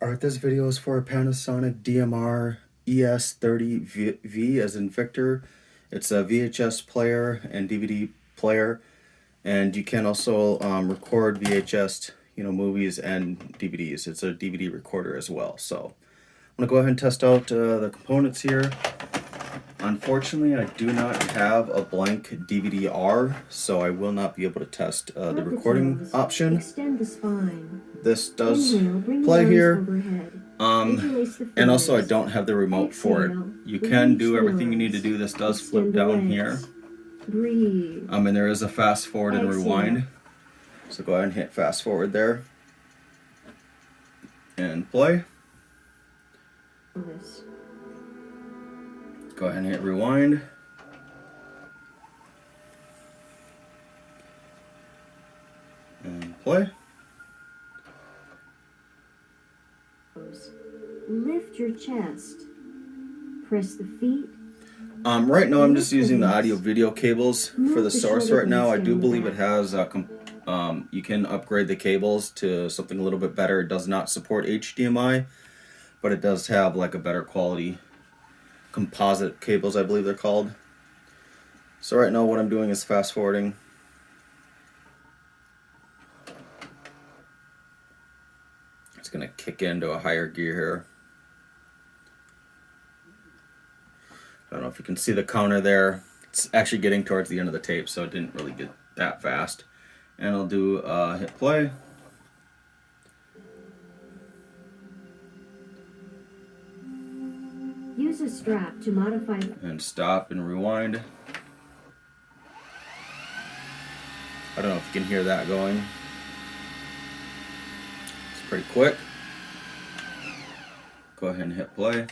Alright, this video is for a Panasonic DMR-ES30V as in Victor. It's a VHS player and DVD player, and you can also record VHS, movies and DVDs. It's a DVD recorder as well. So I'm gonna go ahead and test out the components here. Unfortunately, I do not have a blank DVD-R, so I will not be able to test the recording option. Extend the spine. This does play here. And also I don't have the remote for it. You can do everything you need to do. This does flip down here. Breathe. And there is a fast forward and rewind. So go ahead and hit fast forward there. And play. Go ahead and hit rewind. And play. Lift your chest. Press the feet. Right now I'm just using the audio video cables for the source right now. I do believe it has you can upgrade the cables to something a little bit better. It does not support HDMI, but it does have like a better quality composite cables, I believe they're called. So right now what I'm doing is fast forwarding. It's gonna kick into a higher gear here. I don't know if you can see the counter there. It's actually getting towards the end of the tape, so it didn't really get that fast. And I'll do hit play. Use a strap to modify. And stop and rewind. I don't know if you can hear that going. It's pretty quick. Go ahead and hit play.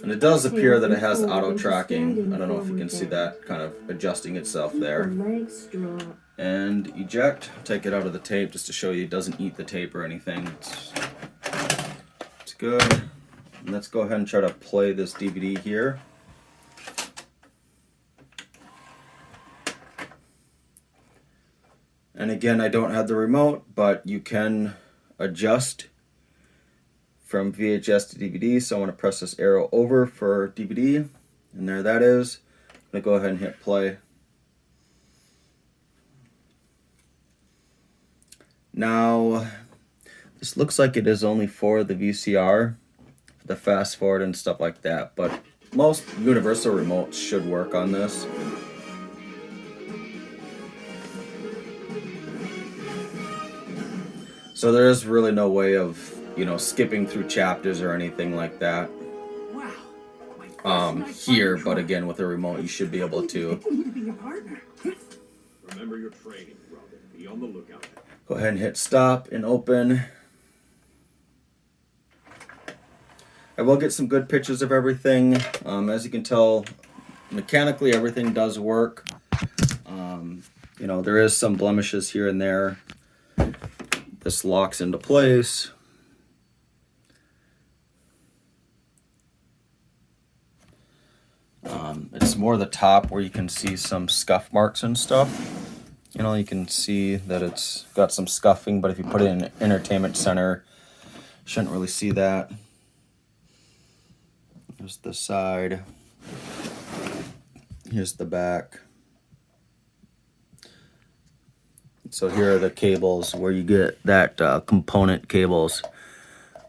And it does appear that it has auto tracking. I don't know if you can see that kind of adjusting itself there. And eject. Take it out of the tape just to show you it doesn't eat the tape or anything. It's good. And let's go ahead and try to play this DVD here. And again, I don't have the remote, but you can adjust from VHS to DVD. So I want to press this arrow over for DVD, and there that is. I'm going to go ahead and hit play. Now, this looks like it is only for the VCR, the fast forward and stuff like that, but most universal remotes should work on this. So there is really no way of skipping through chapters or anything like that here, but again, with a remote you should be able to. Remember your training, Robin. Be on the lookout. Go ahead and hit stop and open. I will get some good pictures of everything. As you can tell, mechanically everything does work. There is some blemishes here and there. This locks into place. It's more the top where you can see some scuff marks and stuff. You can see that it's got some scuffing, but if you put it in an entertainment center, you shouldn't really see that. Here's the side. Here's the back. So here are the cables where you get that component cables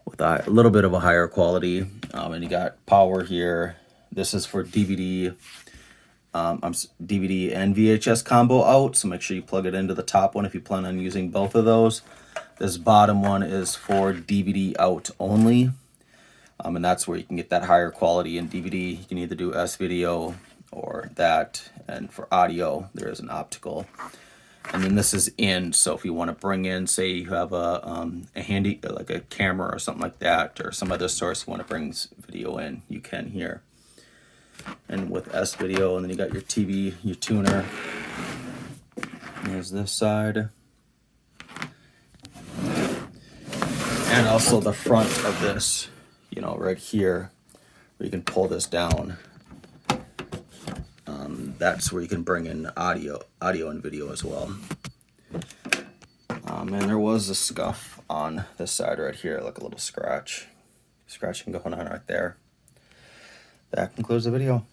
with a little bit of a higher quality. And you got power here. This is for DVD, DVD and VHS combo out, so make sure you plug it into the top one if you plan on using both of those. This bottom one is for DVD out only, and that's where you can get that higher quality in DVD. You can either do S-video or that, and for audio, there is an optical. And then this is in, so if you want to bring in, say you have a handy, like a camera or something like that, or some other source you want to bring video in, you can here. And with S-video, and then you got your TV, your tuner. There's this side. And also the front of this, right here, where you can pull this down. That's where you can bring in audio and video as well. And there was a scuff on this side right here, like a little scratching going on right there. That concludes the video.